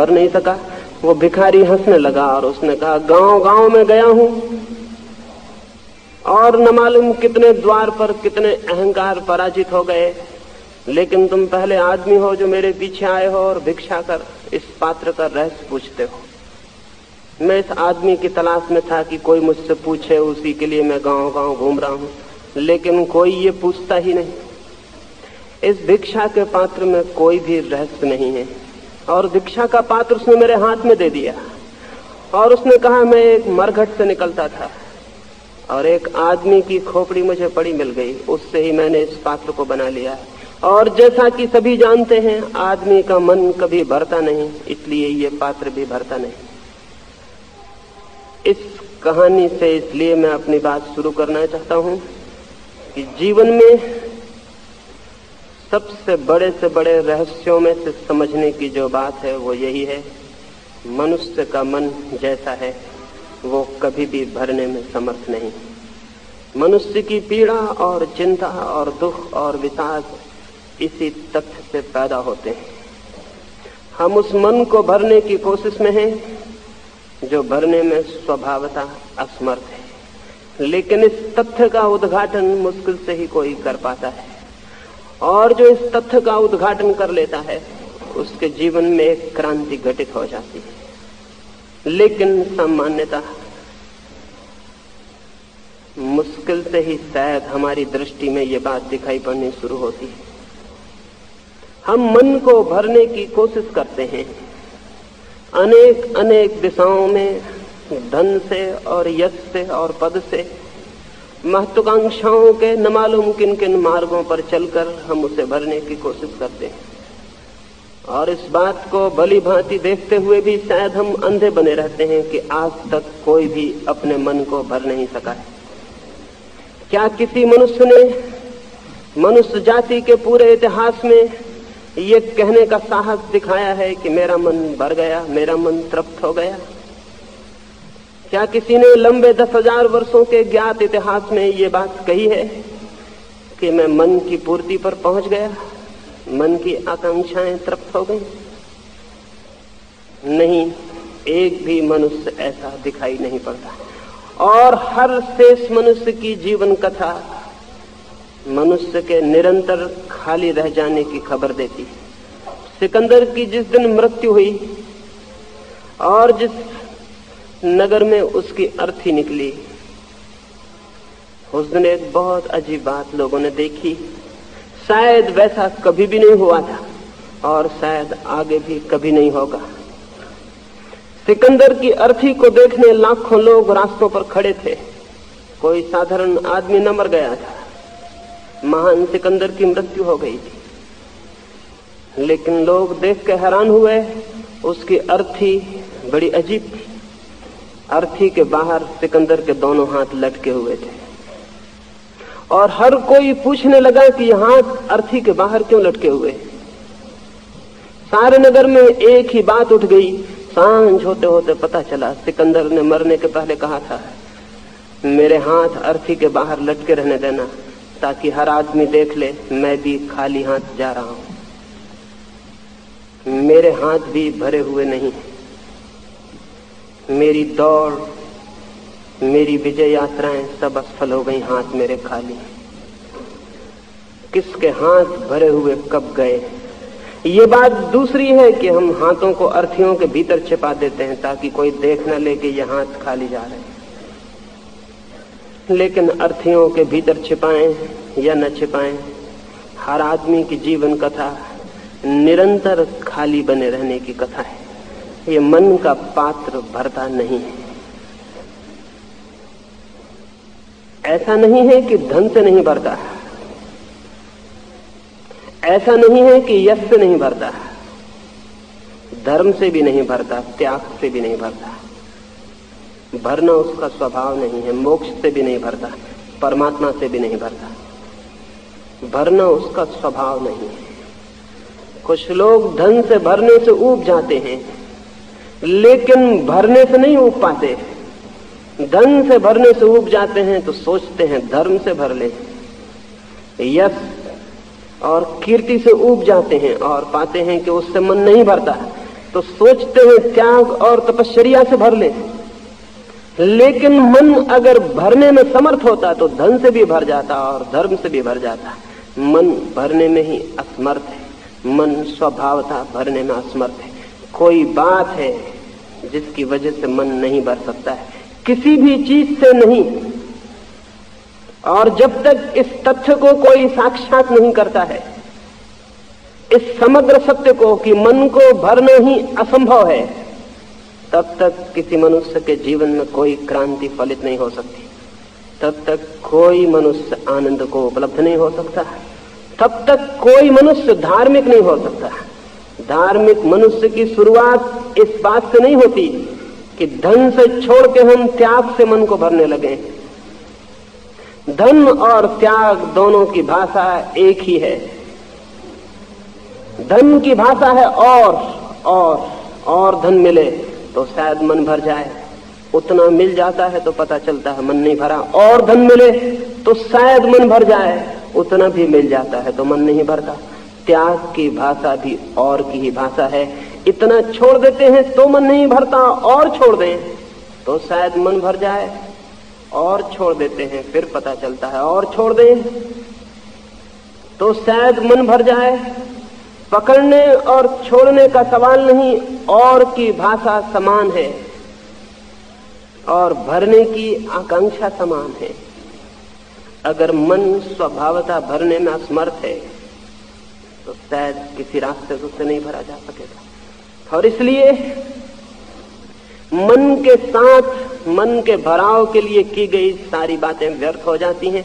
भर नहीं सका। वो भिखारी हंसने लगा और उसने कहा, गांव गांव में गया हूं और न मालूम कितने द्वार पर कितने अहंकार पराजित हो गए, लेकिन तुम पहले आदमी हो जो मेरे पीछे आए हो और भिक्षा कर इस पात्र का रहस्य पूछते हो। मैं इस आदमी की तलाश में था कि कोई मुझसे पूछे, उसी के लिए मैं गांव गांव घूम रहा हूं, लेकिन कोई ये पूछता ही नहीं। इस भिक्षा के पात्र में कोई भी रहस्य नहीं है। और भिक्षा का पात्र उसने मेरे हाथ में दे दिया और उसने कहा, मैं एक मरघट से निकलता था और एक आदमी की खोपड़ी मुझे पड़ी मिल गई, उससे ही मैंने इस पात्र को बना लिया। और जैसा कि सभी जानते हैं, आदमी का मन कभी भरता नहीं, इसलिए ये पात्र भी भरता नहीं। इस कहानी से इसलिए मैं अपनी बात शुरू करना चाहता हूं कि जीवन में सबसे बड़े से बड़े रहस्यों में से समझने की जो बात है वो यही है, मनुष्य का मन जैसा है वो कभी भी भरने में समर्थ नहीं। मनुष्य की पीड़ा और चिंता और दुख और विषाद इसी तथ्य से पैदा होते हैं। हम उस मन को भरने की कोशिश में हैं जो भरने में स्वभावतः असमर्थ है, लेकिन इस तथ्य का उद्घाटन मुश्किल से ही कोई कर पाता है। और जो इस तथ्य का उद्घाटन कर लेता है उसके जीवन में एक क्रांति घटित हो जाती है। लेकिन सामान्यतः मुश्किल से ही शायद हमारी दृष्टि में ये बात दिखाई पड़नी शुरू होती है। हम मन को भरने की कोशिश करते हैं अनेक अनेक दिशाओं में, धन से और यश से और पद से, महत्वाकांक्षाओं के न मालूम किन किन मार्गों पर चलकर हम उसे भरने की कोशिश करते हैं। और इस बात को भली भांति देखते हुए भी शायद हम अंधे बने रहते हैं कि आज तक कोई भी अपने मन को भर नहीं सका है। क्या किसी मनुष्य ने मनुष्य जाति के पूरे इतिहास में ये कहने का साहस दिखाया है कि मेरा मन भर गया, मेरा मन तृप्त हो गया? क्या किसी ने लंबे 10,000 वर्षों के ज्ञात इतिहास में ये बात कही है कि मैं मन की पूर्ति पर पहुंच गया, मन की आकांक्षाएं तृप्त हो गई? नहीं, एक भी मनुष्य ऐसा दिखाई नहीं पड़ता। और हर शेष मनुष्य की जीवन कथा मनुष्य के निरंतर खाली रह जाने की खबर देती। सिकंदर की जिस दिन मृत्यु हुई और जिस नगर में उसकी अर्थी निकली, उस दिन एक बहुत अजीब बात लोगों ने देखी। शायद वैसा कभी भी नहीं हुआ था और शायद आगे भी कभी नहीं होगा। सिकंदर की अर्थी को देखने लाखों लोग रास्तों पर खड़े थे। कोई साधारण आदमी न मर गया था, महान सिकंदर की मृत्यु हो गई थी, लेकिन लोग देख के हैरान हुए। उसकी अर्थी बड़ी अजीब थी। अर्थी के बाहर सिकंदर के दोनों हाथ लटके हुए थे और हर कोई पूछने लगा कि ये हाथ अर्थी के बाहर क्यों लटके हुए। सारे नगर में एक ही बात उठ गई। सांझ होते होते पता चला सिकंदर ने मरने के पहले कहा था, मेरे हाथ अर्थी के बाहर लटके रहने देना ताकि हर आदमी देख ले मैं भी खाली हाथ जा रहा हूं, मेरे हाथ भी भरे हुए नहीं। मेरी दौड़, मेरी विजय यात्राएं सब असफल हो गई, हाथ मेरे खाली। किसके हाथ भरे हुए कब गए? ये बात दूसरी है कि हम हाथों को अर्थियों के भीतर छिपा देते हैं ताकि कोई देख न ले कि ये हाथ खाली जा रहे हैं। लेकिन अर्थियों के भीतर छिपाएं या न छिपाएं, हर आदमी की जीवन कथा निरंतर खाली बने रहने की कथा है। ये मन का पात्र भरता नहीं है। ऐसा नहीं है कि धन से नहीं भरता, ऐसा नहीं है कि यश से नहीं भरता, धर्म से भी नहीं भरता, त्याग से भी नहीं भरता। भरना उसका स्वभाव नहीं है। मोक्ष से भी नहीं भरता, परमात्मा से भी नहीं भरता। भरना उसका स्वभाव नहीं है। कुछ लोग धन से भरने से ऊब जाते हैं, लेकिन भरने से नहीं ऊब पाते। धन से भरने से ऊब जाते हैं तो सोचते हैं धर्म से भर ले। यश और कीर्ति से ऊब जाते हैं और पाते हैं कि उससे मन नहीं भरता। तो सोचते हैं त्याग और तपश्चर्या से भर ले, लेकिन मन अगर भरने में समर्थ होता तो धन से भी भर जाता और धर्म से भी भर जाता। मन भरने में ही असमर्थ है, मन स्वभावतः भरने में असमर्थ है। कोई बात है जिसकी वजह से मन नहीं भर सकता है, किसी भी चीज से नहीं। और जब तक इस तथ्य को कोई साक्षात नहीं करता है, इस समग्र सत्य को कि मन को भरना ही असंभव है, तब तक किसी मनुष्य के जीवन में कोई क्रांति फलित नहीं हो सकती, तब तक कोई मनुष्य आनंद को उपलब्ध नहीं हो सकता, तब तक कोई मनुष्य धार्मिक नहीं हो सकता। धार्मिक मनुष्य की शुरुआत इस बात से नहीं होती कि धन से छोड़ के हम त्याग से मन को भरने लगे। धन और त्याग दोनों की भाषा एक ही है। धन की भाषा है और धन मिले तो शायद मन भर जाए, उतना मिल जाता है तो पता चलता है मन नहीं भरा। और धन मिले तो शायद मन भर जाए, उतना भी मिल जाता है तो मन नहीं भरता। त्याग की भाषा भी और की ही भाषा है। इतना छोड़ देते हैं तो मन नहीं भरता, और छोड़ दें तो शायद मन भर जाए, और छोड़ देते हैं फिर पता चलता है, और छोड़ दें तो शायद मन भर जाए। पकड़ने और छोड़ने का सवाल नहीं, और की भाषा समान है और भरने की आकांक्षा समान है। अगर मन स्वभावतः भरने में असमर्थ है तो शायद किसी रास्ते से उससे नहीं भरा जा सकेगा। और इसलिए मन के साथ मन के भराव के लिए की गई सारी बातें व्यर्थ हो जाती हैं,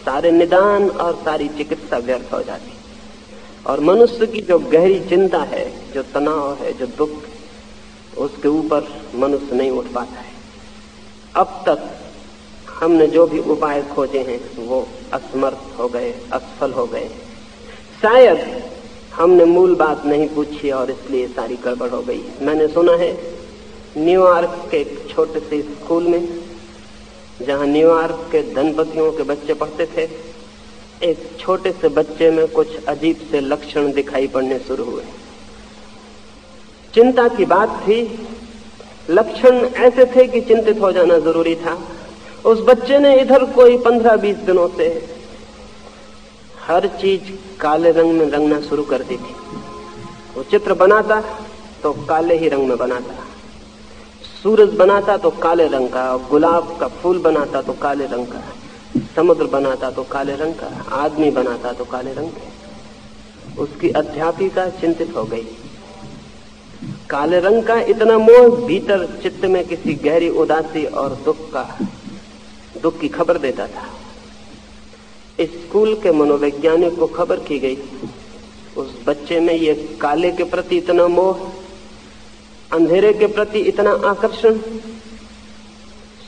सारे निदान और सारी चिकित्सा व्यर्थ हो जाती है। और मनुष्य की जो गहरी चिंता है, जो तनाव है, जो दुख, उसके ऊपर मनुष्य नहीं उठ पाता है। अब तक हमने जो भी उपाय खोजे हैं वो असमर्थ हो गए, असफल हो गए। शायद हमने मूल बात नहीं पूछी और इसलिए सारी गड़बड़ हो गई। मैंने सुना है न्यूयॉर्क के एक छोटे से स्कूल में, जहां न्यूयॉर्क के धनपतियों के बच्चे पढ़ते थे, एक छोटे से बच्चे में कुछ अजीब से लक्षण दिखाई पड़ने शुरू हुए। चिंता की बात थी, लक्षण ऐसे थे कि चिंतित हो जाना जरूरी था। उस बच्चे ने इधर कोई 15-20 दिनों से हर चीज काले रंग में रंगना शुरू कर दी थी। वो चित्र बनाता तो काले ही रंग में बनाता, सूरज बनाता तो काले रंग का, गुलाब का फूल बनाता तो काले रंग का, समुद्र बनाता तो काले रंग का, आदमी बनाता तो काले रंग का। उसकी अध्यापिका चिंतित हो गई। काले रंग का इतना मोह भीतर चित्त में किसी गहरी उदासी और दुख की खबर देता था। स्कूल के मनोवैज्ञानिक को खबर की गई, उस बच्चे में ये काले के प्रति इतना मोह, अंधेरे के प्रति इतना आकर्षण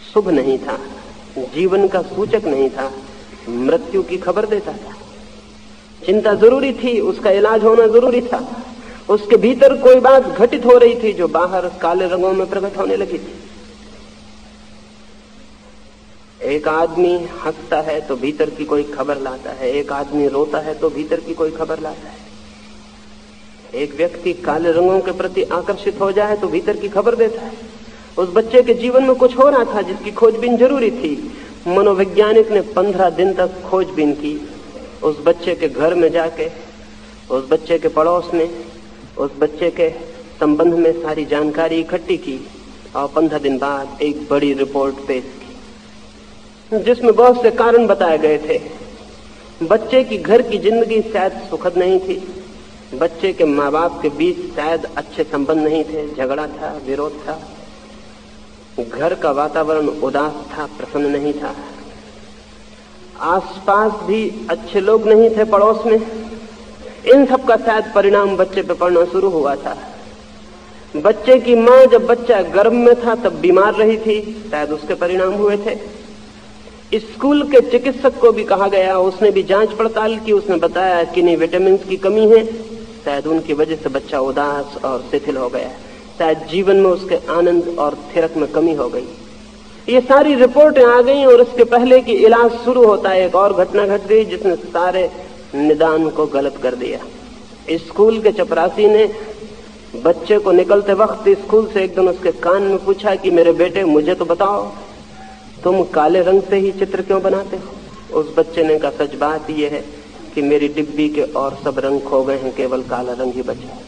शुभ नहीं था, जीवन का सूचक नहीं था, मृत्यु की खबर देता था। चिंता जरूरी थी, उसका इलाज होना जरूरी था। उसके भीतर कोई बात घटित हो रही थी जो बाहर काले रंगों में प्रकट होने लगी थी। एक आदमी हंसता है तो भीतर की कोई खबर लाता है, एक आदमी रोता है तो भीतर की कोई खबर लाता है। एक व्यक्ति काले रंगों के प्रति आकर्षित हो जाए तो भीतर की खबर देता है। उस बच्चे के जीवन में कुछ हो रहा था जिसकी खोजबीन जरूरी थी। मनोवैज्ञानिक ने 15 दिन तक खोजबीन की। उस बच्चे के घर में जाके, उस बच्चे के पड़ोस में, उस बच्चे के संबंध में सारी जानकारी इकट्ठी की और 15 दिन बाद एक बड़ी रिपोर्ट पेश की, जिसमें बहुत से कारण बताए गए थे। बच्चे की घर की जिंदगी शायद सुखद नहीं थी, बच्चे के माँ बाप के बीच शायद अच्छे संबंध नहीं थे, झगड़ा था, विरोध था, घर का वातावरण उदास था, प्रसन्न नहीं था, आसपास भी अच्छे लोग नहीं थे पड़ोस में। इन सब का शायद परिणाम बच्चे पे पड़ना शुरू हुआ था। बच्चे की माँ जब बच्चा गर्भ में था तब बीमार रही थी, शायद उसके परिणाम हुए थे। स्कूल के चिकित्सक को भी कहा गया, उसने भी जांच पड़ताल की, उसने बताया कि नहीं विटामिन की कमी है, शायद उनकी वजह से बच्चा उदास और शिथिल हो गया, शायद जीवन में उसके आनंद और थिरक में कमी हो गई। ये सारी रिपोर्टें आ गई और इसके पहले कि इलाज शुरू होता है एक और घटना घट गई जिसने सारे निदान को गलत कर दिया। स्कूल के चपरासी ने बच्चे को निकलते वक्त स्कूल से एक दिन उसके कान में पूछा कि मेरे बेटे मुझे तो बताओ, तुम काले रंग से ही चित्र क्यों बनाते हो? उस बच्चे ने कहा, सच बात यह है कि मेरी डिब्बी के और सब रंग खो गए हैं, केवल काला रंग ही बचा है।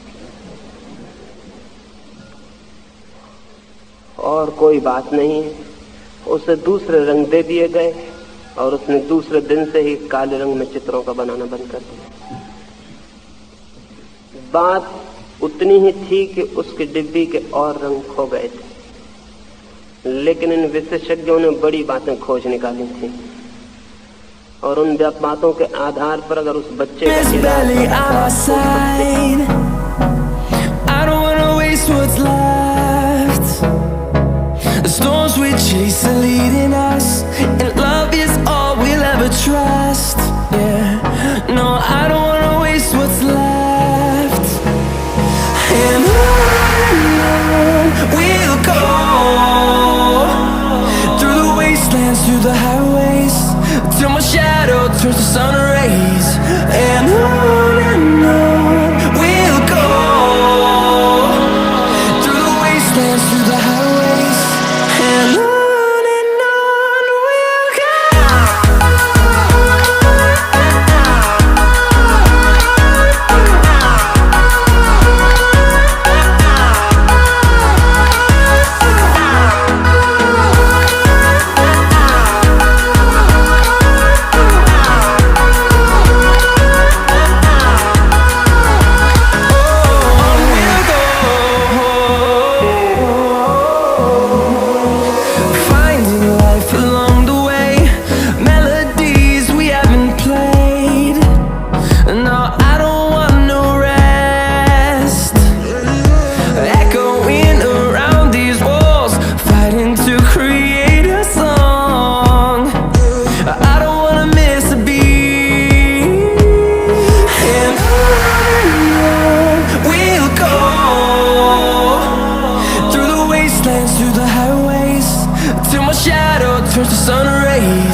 और कोई बात नहीं है। उसे दूसरे रंग दे दिए गए और उसने दूसरे दिन से ही काले रंग में चित्रों का बनाना बंद कर दिया। बात उतनी ही थी कि उसकी डिब्बी के और रंग खो गए थे, लेकिन इन विशेषज्ञों ने बड़ी बातें खोज निकाली थी और उन बातों के आधार पर अगर उस बच्चे का The storms we chase are leading us, and love is all we'll ever trust. Yeah, no, I don't wanna waste what's left. And on we'll go, through the wastelands, through the highways, till my shadow turns to sun rays. And on we'll go, through the wastelands, through the highways. And on we'll go. Through the highways, till my shadow turns to sun rays.